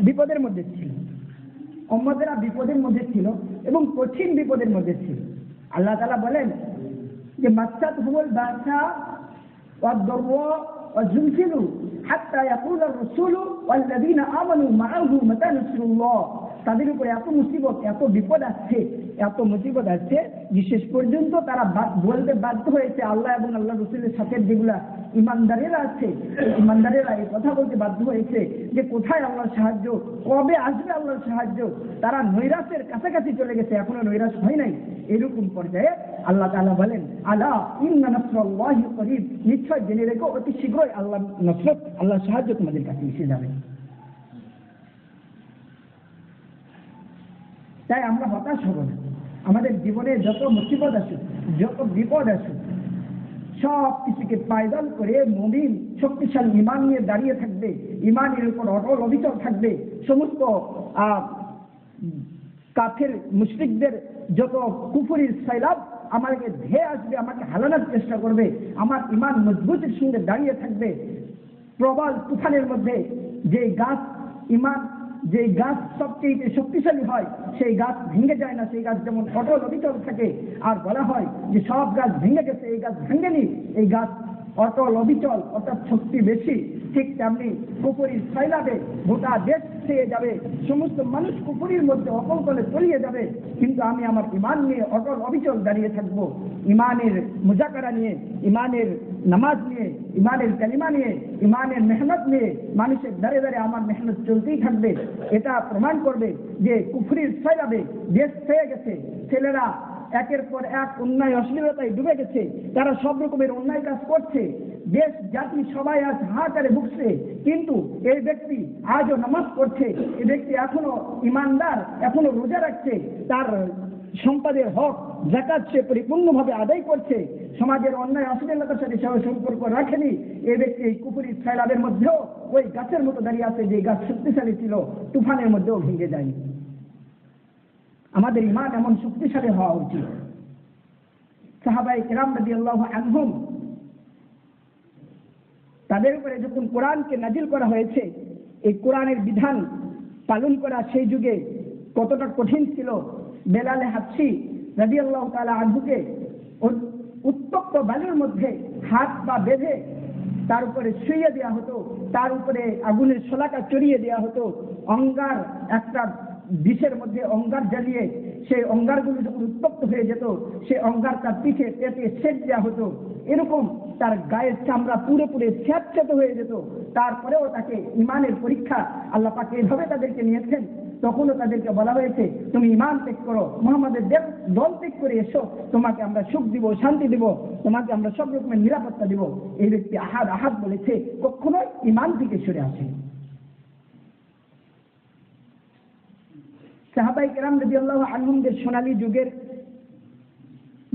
বিপদের মধ্যে ছিল, উম্মতেরা বিপদের মধ্যে ছিল এবং কঠিন বিপদের মধ্যে ছিল। আল্লাহ তাআলা বলেন যে মাসাতহুমুল বাসা ওয়াদ-দাররা ওয়াজুলজিলু হাত্তা ইয়াকুলা আর-রাসূলু ওয়াল্লাযীনা আমানু মাআহু মাতা নাসরুল্লাহ। তাদের উপরে এত মুসিবত, এত বিপদ আসছে, এত মুসিবত আসছে যে শেষ পর্যন্ত তারা বলতে বাধ্য হয়েছে, আল্লাহ এবং আল্লাহ রাসূলের সাথে যেগুলা ইমানদারেরা আছে, ইমানদারেরা এই কথা বলতে বাধ্য হয়েছে যে কোথায় আল্লাহর সাহায্য, কবে আসবে আল্লাহর সাহায্য। তারা নৈরাশ্যের কাছাকাছি চলে গেছে, এখনো নৈরাশ হয় নাই। এরকম পর্যায়ে আল্লাহ তাআলা বলেন, আলা ইন্না নাসরাল্লাহি করিব, নিশ্চয় জেনে রেখো অতি শীঘ্রই আল্লাহর নসরত, আল্লাহর সাহায্য তোমাদের কাছে এসে যাবে। তাই আমরা হতাশ হব না। আমাদের জীবনে যত মুসিবত আসুক, যত বিপদ আসুক, সব কিছুকে পায়দল করে মুমিন শক্তিশালী ঈমান নিয়ে দাঁড়িয়ে থাকবে, ঈমানের উপর অটল অবিচল থাকবে। সমস্ত কাফের মুশরিকদের যত কুফরির সয়লাব আমাকে ধেয়ে আসবে, আমাকে হালানোর চেষ্টা করবে, আমার ঈমান মজবুতের সঙ্গে দাঁড়িয়ে থাকবে। প্রবল তুফানের মধ্যে যে গাছ ঈমান, যে গাছ সবচেয়ে শক্তিশালী হয়, সেই গাছ ভেঙে যায় না, সেই গাছ যেমন অটল অবিচল থাকে। আর বলা হয় যে সব গাছ ভেঙে গেছে, এই গাছ ভেঙেনি, এই গাছ অটল অবিচল, অর্থাৎ শক্তি বেশি। ঠিক তেমনি কুফরির সয়লাবে গোটা দেশ ছেয়ে যাবে, সমস্ত মানুষ কুফরির মধ্যে অকলকলে তলিয়ে যাবে, কিন্তু আমি আমার ঈমান নিয়ে অটল অবিচল দাঁড়িয়ে থাকবো। ঈমানের মুজাকারা নিয়ে, ঈমানের নামাজ নিয়ে, ঈমানের কালিমা নিয়ে, ঈমানের মেহনত নিয়ে মানুষের দাঁড়ে দাঁড়ে আমার মেহনত চলতেই থাকবে। এটা প্রমাণ করবে যে কুফরির সয়লাবে দেশ ছেয়ে গেছে, ছেলেরা একের পর এক অন্যায় অশ্লীলতায় ডুবে গেছে, তারা সব রকমের অন্যায় কাজ করছে, দেশ জাতি সবাই আজ হাহাকারে ভুগছে। কিন্তু এই ব্যক্তি আজও নামাজ পড়ছে, এই ব্যক্তি এখনো ইমানদার, এখনো রোজা রাখছে, তার সম্পদের হক যাকাত সে পরিপূর্ণভাবে আদায় করছে, সমাজের অন্যায় অশ্লীলতার সাথে সে সম্পর্ক রাখেনি। এই ব্যক্তি এই কুফরির সয়লাবের মধ্যেও ওই গাছের মতো দাঁড়িয়ে আছে, যে গাছ শক্তিশালী ছিল, তুফানের মধ্যেও ভেঙে যায়নি। আমাদের ঈমান এমন শক্তিশালী হওয়া উচিত। সাহাবায়ে কেরাম রাদিয়াল্লাহু আনহুম, তাদের উপরে যখন কোরআনকে নাজিল করা হয়েছে, এই কোরআনের বিধান পালন করা সেই যুগে কতটা কঠিন ছিল। বেলাল হাবশী রাদিয়াল্লাহু তাআলা আনহুকে উত্তপ্ত বালুর মধ্যে হাত পা বেঁধে তার উপরে শুইয়ে দেওয়া হতো, তার উপরে আগুনের শলাকা চড়িয়ে দেওয়া হতো, অঙ্গার একটা বিষের মধ্যে অঙ্গার জ্বালিয়ে সেই অঙ্গারগুলো যখন উত্তপ্ত হয়ে যেত, সেই অঙ্গার তার পিঠে পেটে সেঁক দেওয়া হতো। এরকম তার গায়ের চামড়া পুরো পুরে স্যাঁতস্যাঁত হয়ে যেত। তারপরেও তাকে ঈমানের পরীক্ষা আল্লাহ পাক এভাবে তাদেরকে নিয়েছেন। তখনও তাদেরকে বলা হয়েছে, তুমি ঈমান ত্যাগ করো, মুহাম্মাদের দল ত্যাগ করে এসো, তোমাকে আমরা সুখ দিব, শান্তি দিব, তোমাকে আমরা সব রকমের নিরাপত্তা দিব। এই ব্যক্তি আহাদ আহাদ বলেছে, কখনোই ঈমান থেকে সরে আসেনি। সাহাবায়ে কেরাম রাদিয়াল্লাহু আনহুমদের সোনালী যুগের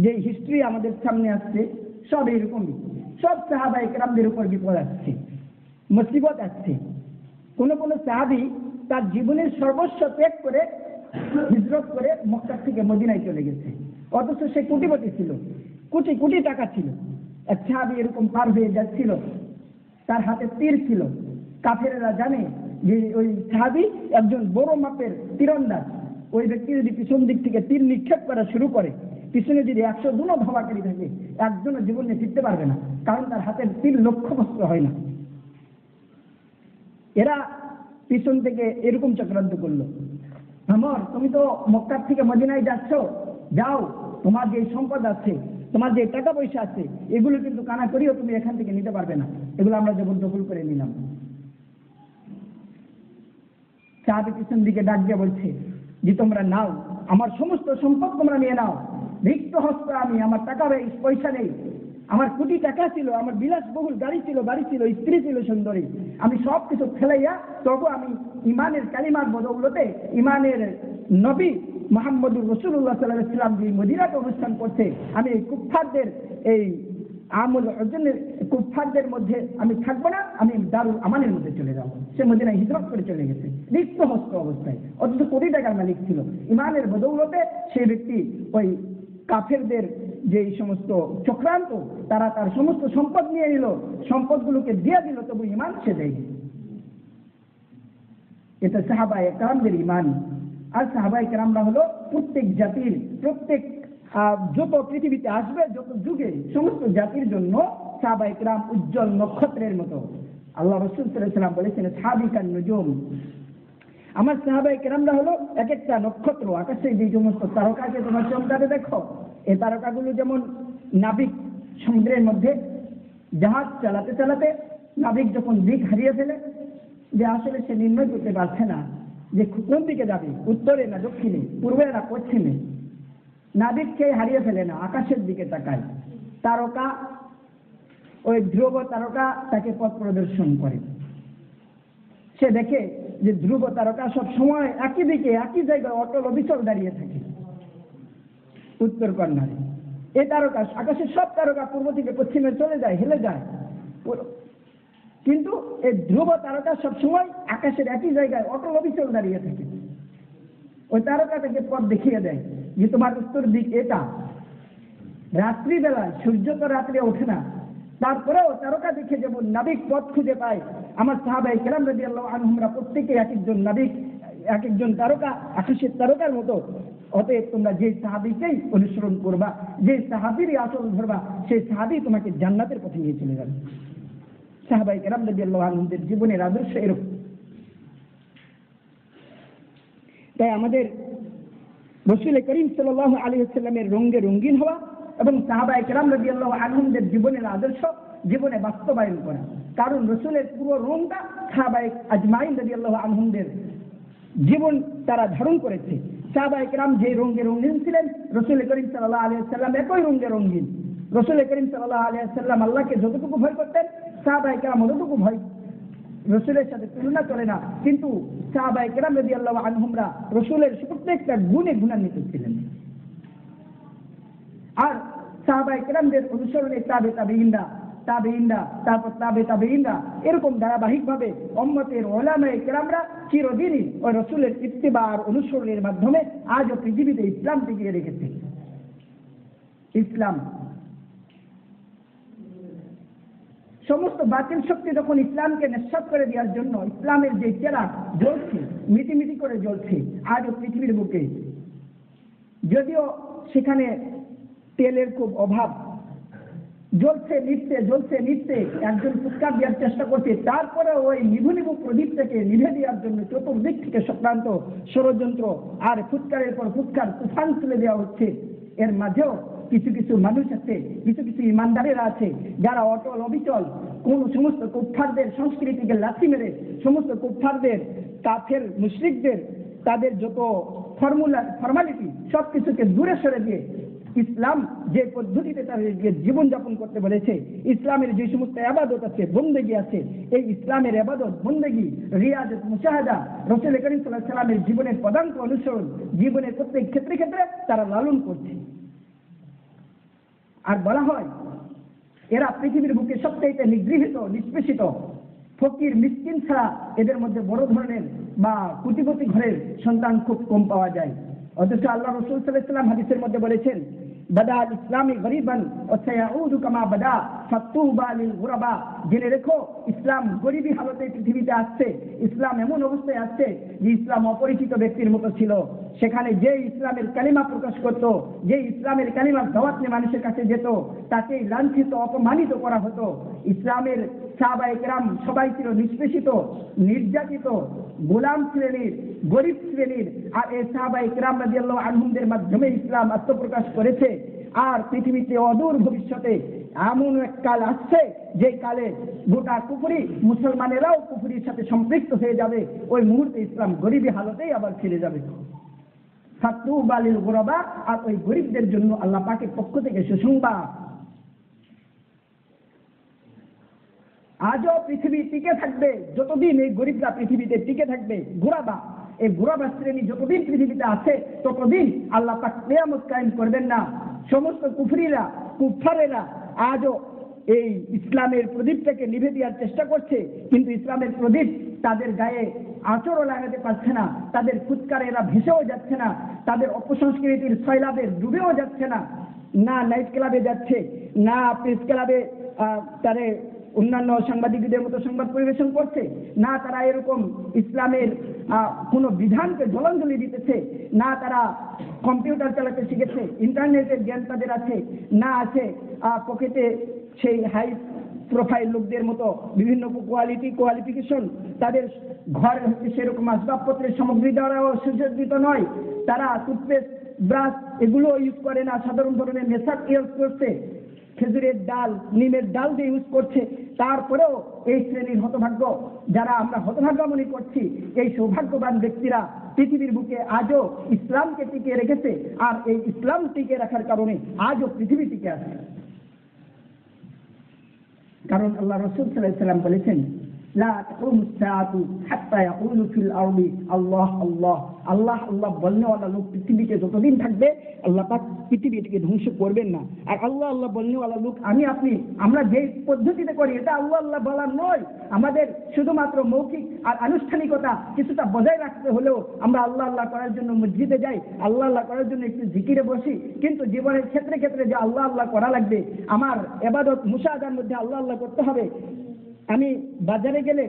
যে হিস্ট্রি আমাদের সামনে আসছে, সব এরকমই। সব সাহাবায়ে কেরামদের উপর বিপদ আসছে, মুসিবত আসছে। কোন কোন সাহাবী তার জীবনের সর্বস্ব ত্যাগ করে হিজরত করে মক্কা থেকে মদিনায় চলে গেছে, অথচ সে কোটিপতি ছিল, কোটি কোটি টাকা ছিল। এক সাহাবী এরকম পার হয়ে যাচ্ছিল, তার হাতে তীর ছিল। কাফেরেরা জানে যে ওই সাহাবী একজন বড় মাপের তীরন্দাজ। ওই ব্যক্তি যদি পিছন দিক থেকে তীর নিক্ষেপ করা শুরু করে, পিছনে যদি 100 জন ধাওয়াকারী থাকে, একজনও জীবনে ফিরতে পারবে না, কারণ তার হাতের তীর লক্ষ্যবস্তু হয় না। এরা পিছন থেকে এরকম চক্রান্ত করলো, আমর তুমি তো মক্কা থেকে মদিনায় যাচ্ছ, যাও, তোমার যে সম্পদ আছে, তোমার যে টাকা পয়সা আছে, এগুলো কিন্তু কানা করিও তুমি এখান থেকে নিতে পারবে না, এগুলো আমরা জবরদখল করে নিলাম। সাহাবী পিছন দিকে ডাক দিয়ে বলছে যে তোমরা নাও, আমার সমস্ত সম্পদ তোমরা নিয়ে নাও, রিক্ত হস্ত আমি, আমার টাকা পয়সা নেই, আমার কোটি টাকা ছিল, আমার বিলাসবহুল গাড়ি ছিল, বাড়ি ছিল, স্ত্রী ছিল সুন্দরী, আমি সব কিছু ফেলাইয়া তবু আমি ঈমানের কালিমার বদৌলতে, ঈমানের নবী মুহাম্মদুর রাসূলুল্লাহ সাল্লাল্লাহু আলাইহি ওয়াসাল্লাম যে মদিনাতে অবস্থান করছে, আমি এই কুফফারদের এই আমল অর্জনের কুফফারদের মধ্যে আমি থাকবো না, আমি দারুল আমানের মধ্যে চলে যাবো। সে মদিনায় হিজরত করে চলে গেছে রিক্ত হস্ত অবস্থায়, অথচ কোটি টাকার মালিক ছিল। ঈমানের বদৌলতে সেই ব্যক্তি ওই কাফেরদের যে সমস্ত চক্রান্ত, তারা তার সমস্ত সম্পদ নিয়ে নিল, সম্পদগুলোকে দিয়ে দিল, তবু ঈমান সে দেয়নি। এটা সাহাবায়ে কেরামদের ঈমান। আর সাহাবায়ে কেরামরা হলো প্রত্যেক জাতির, প্রত্যেক যত পৃথিবীতে আসবে যত যুগে সমস্ত জাতির জন্য সাহাবায়ে কেরাম উজ্জ্বল নক্ষত্রের মতো। আল্লাহ রাসূল সাল্লাল্লাহু আলাইহি ওয়াসাল্লাম বলেছেন সাহাবিকান নুজুম, আমার সাহাবায়ে কেরামরা হলো এক একটা নক্ষত্র। আকাশে যে সমস্ত তারকাকে তোমার চমকাতে দেখো, এই তারকাগুলো যেমন নাবিক সমুদ্রের মধ্যে জাহাজ চালাতে চালাতে নাবিক যখন দিক হারিয়ে ফেলে, যে আসলে সে নির্ণয় করতে পারছে না যে কোন দিকে যাবে, উত্তরে না দক্ষিণে, পূর্বে না পশ্চিমে, নাবিককে হারিয়ে ফেলে না, আকাশের দিকে তাকায়। তারকা, ওই ধ্রুব তারকা তাকে পথ প্রদর্শন করে। সে দেখে যে ধ্রুব তারকা সব সময় একই দিকে একই জায়গায় অটল অবিচল দাঁড়িয়ে থাকে উত্তর কর্নারে। এই তারকা, আকাশের সব তারকা পূর্ব থেকে পশ্চিমে চলে যায়, হেলে যায়, কিন্তু এই ধ্রুব তারকা সবসময় আকাশের একই জায়গায় অটল অবিচল দাঁড়িয়ে থাকে। ওই তারকাটাকে পথ দেখিয়ে দেয় যে তোমার উত্তর দিক এটা। রাত্রিবেলায় সূর্য তো রাত্রে ওঠে না, তারপরেও তারকা দেখে যেমন নাবিক পথ খুঁজে পায়, আমার সাহাবায়ে কেরাম রাদিয়াল্লাহু আনহুমরা প্রত্যেকে এক একজন নাবিক, এক একজন তারকা, আকাশের তারকার মতো। অতএব তোমরা যে সাহাবীকেই অনুসরণ করবা, যে সাহাবীরই আচরণ ধরবা, সেই সাহাবী তোমাকে জান্নাতের পথে নিয়ে চলে যাবে। সাহাবায়ে কেরাম রাদিয়াল্লাহু আনহুদের জীবনের আদর্শ এরকম। তাই আমাদের রাসূল করিম সাল্লাল্লাহু আলাইহি ওয়াসাল্লামের রঙে রঙিন হওয়া এবং সাহাবায়ে কেরাম রাদিয়াল্লাহু আনহুদের জীবনের আদর্শ জীবনে বাস্তবায়ন করা। কারণ রাসূলের পুরো রঙটা সাহাবায়ে আজমাইন রাদিয়াল্লাহু আনহুদের জীবন তারা ধারণ করেছে। সাহাবায়ে কেরাম যে রঙে রঙিন ছিলেন, রাসূল করিম সাল্লাল্লাহু আলাইহি ওয়াসাল্লাম একই রঙে রঙিন। রাসূল করিম সাল্লাল্লাহু আলাইহি ওয়াসাল্লাম আল্লাহকে যতটুকু ভয় করতেন, সাহাবায়ে কেরাম ততটুকু ভয়, রাসূলের সাথে তুলনা চলে না। কিন্তু সাহাবায়ে কেরাম রাদিয়াল্লাহু আনহুমরা রাসূলের প্রত্যেকটা গুণে গুণান্বিত ছিলেন। আর সাহাবায়ে কেরামদের অনুসরণে তাবেঈনরা, তারপর তাবেঈনরা, এরকম ধারাবাহিকভাবে উম্মতের উলামায়ে কেরামরা চিরদিনই ওই রাসূলের ইত্তিবা আর অনুসরণের মাধ্যমে আজও পৃথিবীতে ইসলাম টিকিয়ে রেখেছে। ইসলাম, সমস্ত বাতিল শক্তি যখন ইসলামকে নিঃশেষ করে দেওয়ার জন্য ইসলামের যে চেরাগ জ্বলছে, মিটিমিটি করে জ্বলছে আজও পৃথিবীর বুকে, যদিও সেখানে তেলের খুব অভাব, জ্বলছে নিচ্ছে, একজন ফুৎকার দেওয়ার চেষ্টা করছে, তারপরে ওই নিভু প্রদীপটাকে নিভে দেওয়ার জন্য চতুর্দিক থেকে সক্রান্ত ষড়যন্ত্র আর ফুৎকারের পর ফুৎকার তুফান তুলে দেওয়া হচ্ছে। এর মাঝেও কিছু কিছু মানুষ আছে, কিছু কিছু ইমানদারেরা আছে যারা অটল অবিচল কোন সমস্ত কুফফারদের সংস্কৃতিকে লাথি মেরে, সমস্ত কুফফারদের, কাফের মুশরিকদের তাদের যত ফর্মালিটি সবকিছুকে দূরে সরে দিয়ে ইসলাম যে পদ্ধতিতে তাদেরকে জীবনযাপন করতে বলেছে, ইসলামের যে সমস্ত ইবাদত আছে, বন্দেগী আছে, এই ইসলামের ইবাদত, বন্দেগী, রিয়াজত, মুশাহাদা রাসূল করিম সাল্লাল্লাহু আলাইহি ওয়াসাল্লামের জীবনের পদাঙ্ক অনুসরণ জীবনের প্রত্যেক ক্ষেত্রে তারা লালন করছে। আর বলা হয় এরা পৃথিবীর বুকে সবচেয়ে নিগৃহীত, নিষ্পেষিত, ফকির মিসকিন ছাড়া এদের মধ্যে বড় ধরনের বা কোটিপতি ঘরের সন্তান খুব কম পাওয়া যায়। অথচ আল্লাহ রাসূল সাল্লাল্লাহু আলাইহি ওয়াসাল্লাম হাদিসের মধ্যে বলেছেন, বাদা ইসলামী গরিবান ওয়া সায়াউদু কামা বাদা ফাতুবা লিল গুরাবা। জেনে রেখো ইসলাম গরিবী হালতে পৃথিবীতে আসছে, ইসলাম এমন অবস্থায় আসছে যে ইসলাম অপরিচিত ব্যক্তির মতো ছিল। সেখানে যে ইসলামের কালিমা প্রকাশ করত, যে ইসলামের কালিমার দাওয়াত নিয়ে মানুষের কাছে যেত, তাকে লাঞ্ছিত, অপমানিত করা হতো। ইসলামের সাহাবায়ে কেরাম সবাই ছিল নিষ্পেষিত, নির্যাতিত, গোলাম শ্রেণীর, গরিব শ্রেণীর। আর এই সাহাবায়ে কেরাম রাদিয়াল্লাহু আনহুমদের মাধ্যমে ইসলাম আত্মপ্রকাশ করেছে। আর পৃথিবীতে অদূর ভবিষ্যতে এমন এক কাল আসছে যে কালে গোটা কুফরি মুসলমানেরাও কুফরির সাথে সম্পৃক্ত হয়ে যাবে। ওই মুহূর্তে ইসলাম গরিবী হালতেই আবার ফিরে যাবে। ফাতুবা লিল গুরাবা, আর ওই গরিবদের জন্য আল্লাহ পাকের পক্ষ থেকে সুসংবাদ। আজও পৃথিবী টিকে থাকবে যতদিন এই গরিবরা পৃথিবীতে টিকে থাকবে। গুরাবা, এই গুরাবা শ্রেণী যতদিন পৃথিবীতে আছে ততদিন আল্লাহ পাক কিয়ামত কায়েম করবেন না। সমস্ত কুফফারেরা আজও এই ইসলামের প্রদীপটাকে নিভে দেওয়ার চেষ্টা করছে, কিন্তু ইসলামের প্রদীপ তাদের গায়ে আঁচড়ও লাগাতে পারছে না, তাদের ফুৎকারে এরা ভেসেও যাচ্ছে না, তাদের অপসংস্কৃতির সয়লাবে ডুবেও যাচ্ছে না। না নাইট ক্লাবে যাচ্ছে, না প্রেস ক্লাবে তাদের অন্যান্য সাংবাদিকদের মতো সংবাদ পরিবেশন করছে, না তারা এরকম ইসলামের কোনো বিধানকে জলাঞ্জলি দিতেছে, না তারা কম্পিউটার চালাতে শিখেছে, ইন্টারনেটের জ্ঞান তাদের আছে, না আছে পকেটে সেই হাই প্রোফাইল লোকদের মতো বিভিন্ন কোয়ালিফিকেশন, তাদের ঘরে হচ্ছে সেরকম আসবাবপত্রের সামগ্রী দ্বারাও সুসজ্জিত নয়, তারা টুথপেস্ট ব্রাশ এগুলো ইউজ করে না, সাধারণ ধরনের মেশাক ইউজ করছে, খেজুরের ডাল নিমের ডাল দিয়ে ইউজ করছে। তারপরেও এই শ্রেণীর হতভাগ্য যারা আমরা হতভাগ্য মনে করছি, এই সৌভাগ্যবান ব্যক্তিরা পৃথিবীর বুকে আজও ইসলামকে টিকিয়ে রেখেছে, আর এই ইসলাম টিকিয়ে রাখার কারণে আজও পৃথিবী টিকে আছে। কারণ আল্লাহ রাসূল সাল্লাল্লাহু আলাইহি ওয়াসাল্লাম বলেছেন, লা তাকুমুস সাআতু হাত্তা ইয়াকুলু ফিল আরদি আল্লাহ আল্লাহ। আল্লাহ আল্লাহ বলনেওয়ালা লোক পৃথিবীতে যতদিন থাকবে আল্লাহ পাক পৃথিবীটিকে ধ্বংস করবেন না। আর আল্লাহ আল্লাহ বলনেওয়ালা লোক আপনি আমরা যে পদ্ধতিতে করি এটা আল্লাহ আল্লাহ বলা নয়। আমাদের শুধুমাত্র মৌখিক আর আনুষ্ঠানিকতা কিছুটা বজায় রাখতে হলেও আমরা আল্লাহ আল্লাহ করার জন্য মসজিদে যাই, আল্লাহ আল্লাহ করার জন্য একটু জিকিরে বসি, কিন্তু জীবনের ক্ষেত্রে ক্ষেত্রে যে আল্লাহ আল্লাহ করা লাগবে, আমার ইবাদত মুশাহাদার মধ্যে আল্লাহ আল্লাহ করতে হবে। আমি বাজারে গেলে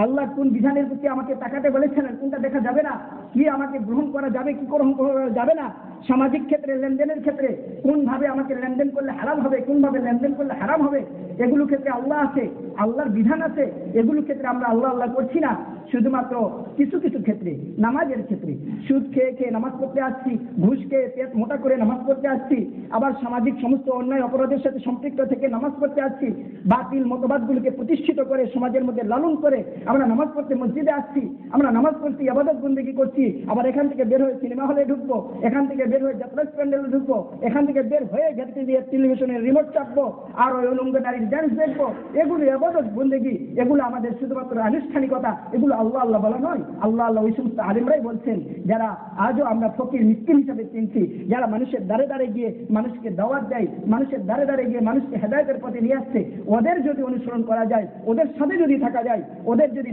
আল্লাহ কোন বিধানের প্রতি আমাকে তাকাতে বলেছেন কোনটা দেখা যাবে না, কি আমাকে গ্রহণ করা যাবে, কি গ্রহণ করা যাবে না, সামাজিক ক্ষেত্রে লেনদেনের ক্ষেত্রে কোনভাবে আমাকে লেনদেন করলে হারাম হবে, কোনভাবে লেনদেন করলে হারাম হবে, এগুলো ক্ষেত্রে আল্লাহ আছে, আল্লাহর বিধান আছে। এগুলো ক্ষেত্রে আমরা আল্লাহ আল্লাহ করছি না, শুধুমাত্র কিছু কিছু ক্ষেত্রে, নামাজের ক্ষেত্রে সুদ খেয়ে খেয়ে নামাজ পড়তে আসছি, ঘুষ খেয়ে পেট মোটা করে নামাজ পড়তে আসছি, আবার সামাজিক সমস্ত অন্যায় অপরাধের সাথে সম্পৃক্ত থেকে নামাজ পড়তে আসছি, বাতিল মতবাদগুলোকে প্রতিষ্ঠিত করে সমাজের মধ্যে লালন করে আমরা নামাজ পড়তে মসজিদে আসছি, আমরা নামাজ পড়ছি, ইবাদত বন্দেগী করছি, আবার এখান থেকে বের হয়ে সিনেমা হলে ঢুকবো, এখান থেকে বের হয়ে যাত্রা প্যান্ডেলে ঢুকবো, এখান থেকে বের হয়ে ঘাটতে দিয়ে টেলিভিশনের রিমোট চাপবো, আর ওই উলঙ্গ নারীর ড্যান্স দেখবো। এগুলো ইবাদত বন্দেগী, এগুলো আমাদের শুধুমাত্র আনুষ্ঠানিকতা, এগুলো আল্লাহ আল্লাহ বলা নয়। আল্লাহ আল্লাহ ওই সমস্ত আলেমরাই বলছেন যারা আজও আমরা ফকির মিসকিন হিসাবে চিনছি, যারা মানুষের দ্বারে দ্বারে গিয়ে মানুষকে দাওয়াত দেয়, মানুষের দ্বারে দ্বারে গিয়ে মানুষকে হেদায়েতের পথে নিয়ে আসছে, ওদের যদি অনুসরণ করা যায়, ওদের সাথে যদি থাকা যায়, ওদের যদি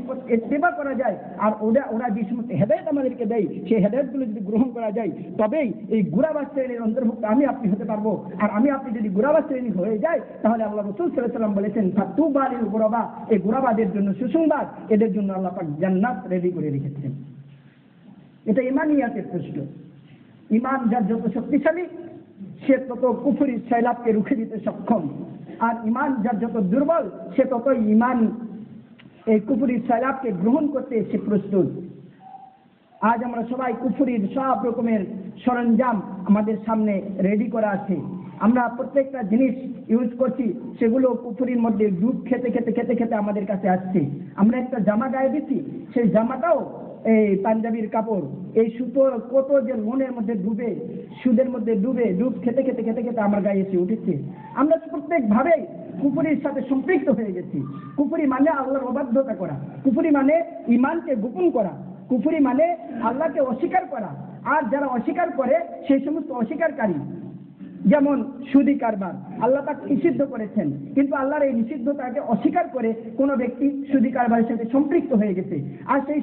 সেবা করা যায়, আর ওরা যে সমস্ত হেদায়েত আমাদেরকে দেয় সেই হেদায়েতগুলো যদি গ্রহণ করা যায়, তবেই এই গুরাবাস শ্রেণীর অন্তর্ভুক্ত আমি আপনি হতে পারবো। আর আমি আপনি যদি গুরাবাস শ্রেণী হয়ে যায়, তাহলে আল্লাহ রাসূল সাল্লাল্লাহু আলাইহি ওয়াসাল্লাম বলেছেন, ফাতুবা লিল গুরাবা, এই গুরাবাদের জন্য সুসংবাদ, এদের জন্য আল্লাহ পাক জান্নাত রেডি করে রেখেছেন। এটা ইমানিয়াতের প্রশ্ন। ইমান যার যত শক্তিশালী সে তত কুফরির সয়লাবকে রুখে দিতে সক্ষম, আর ইমান যার যত দুর্বল সে ততই ইমান এই কুফরির সয়লাবকে গ্রহণ করতে সে প্রস্তুত। আজ আমরা সবাই কুফরির সব রকমের সরঞ্জাম আমাদের সামনে রেডি করা আছে, আমরা প্রত্যেকটা জিনিস ইউজ করছি, সেগুলো কুফরির মধ্যে ডুব খেতে খেতে খেতে খেতে আমাদের কাছে আসছে। আমরা একটা জামা গায়ে দিচ্ছি, সেই জামাটাও এই পাঞ্জাবির কাপড়, এই সুতো কত যে লোনের মধ্যে ডুবে, সুদের মধ্যে ডুব খেতে খেতে খেতে খেতে আমার গায়ে এসে উঠেছে। আমরা প্রত্যেকভাবে কুফরির সাথে সম্পৃক্ত হয়ে গেছি। কুফরি মানে আল্লাহর অবাধ্যতা করা, কুফরি মানে ইমানকে গোপন করা, কুফরি মানে আল্লাহকে অস্বীকার করা। আর যারা অস্বীকার করে সেই সমস্ত অস্বীকারী, যেমন সুদী কারবার আল্লাহ তাকে নিষিদ্ধ করেছেন, কিন্তু আল্লাহর এই নিষিদ্ধতাকে অস্বীকার করে কোনো ব্যক্তি সুদী কারবারের সাথে সম্পৃক্ত হয়ে গেছে, আর সেই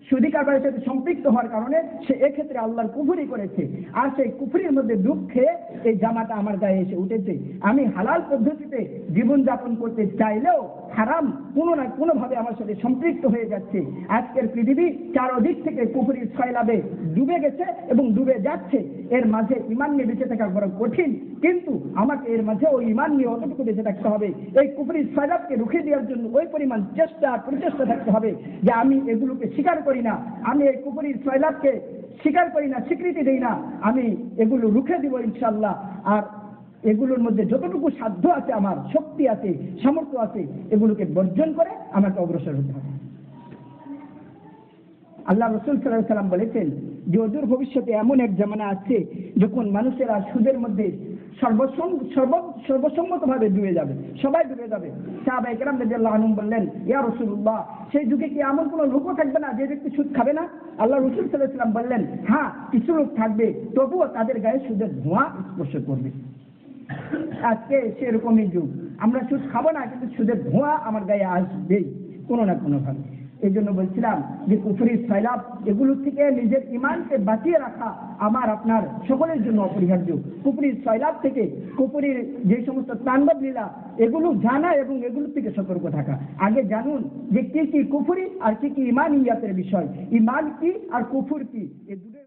সুদী কারবারের সাথে সম্পৃক্ত হওয়ার কারণে সে এক্ষেত্রে আল্লাহর কুফরি করেছে, আর সেই কুফরির মধ্যে ডুব খেয়ে এই জামাটা আমার গায়ে এসে উঠেছে। আমি হালাল পদ্ধতিতে জীবনযাপন করতে চাইলেও হারাম কোনো না কোনোভাবে আমার সাথে সম্পৃক্ত হয়ে যাচ্ছে। আজকের পৃথিবী চারদিক থেকে কুফরির সয়লাবে ডুবে গেছে এবং ডুবে যাচ্ছে। এর মাঝে ইমান নিয়ে বেঁচে থাকা বড় কঠিন, কিন্তু আমাকে এর মাঝে ওই ইমান নিয়ে অতটুকু বেঁচে থাকতে হবে। এই কুফরির সয়লাবকে রুখে দেওয়ার জন্য ওই পরিমাণ প্রচেষ্টা থাকতে হবে যে আমি এগুলোকে স্বীকার করি না, আমি এই কুফরির সয়লাবকে স্বীকার করি না, স্বীকৃতি দেই না, আমি এগুলো রুখে দিব ইনশাআল্লাহ। আর এগুলোর মধ্যে যতটুকু সাধ্য আছে, আমার শক্তি আছে, সামর্থ্য আছে, এগুলোকে বর্জন করে আমাকে অগ্রসর হতে হবে। আল্লাহ রাসূল সাল্লাল্লাহু আলাইহি ওয়াসাল্লাম বলেছেন যে অদূর ভবিষ্যতে এমন এক জামানা আছে যখন মানুষেরা সুদের মধ্যে সর্বসম্মতভাবে ডুবে যাবে, সবাই ডুবে যাবে। সাহাবায়ে কেরাম রাদিয়াল্লাহু আনহুম বললেন, ইয়া রাসূলুল্লাহ, সেই যুগে কি এমন কোনো লোকও থাকবে না যে ব্যক্তি সুদ খাবে না? আল্লাহ রাসূল সাল্লাল্লাহু আলাইহি ওয়াসাল্লাম বললেন, হ্যাঁ, কিছু লোক থাকবে, তবুও তাদের গায়ে সুদের ধোঁয়া স্পর্শ করবে। আজকে সেরকমই যুগ, আমরা সুদ খাবো না, কিন্তু সুদের ধোঁয়া আমার গায়ে আসবেই কোনো না কোনো ভাবে। এই জন্য বলছিলাম যে কুফরির সয়লাব এগুলো থেকে নিজের ইমানকে বাঁচিয়ে রাখা আমার আপনার সকলের জন্য অপরিহার্য। কুফরির সয়লাব থেকে, কুফরির যে সমস্ত তাণ্ডব লীলা এগুলো জানা এবং এগুলো থেকে সতর্ক থাকা। আগে জানুন যে কি কি কুফরি আর কি কি ইমানিয়াতের বিষয়, ইমান কি আর কুফর কি, এ দুটো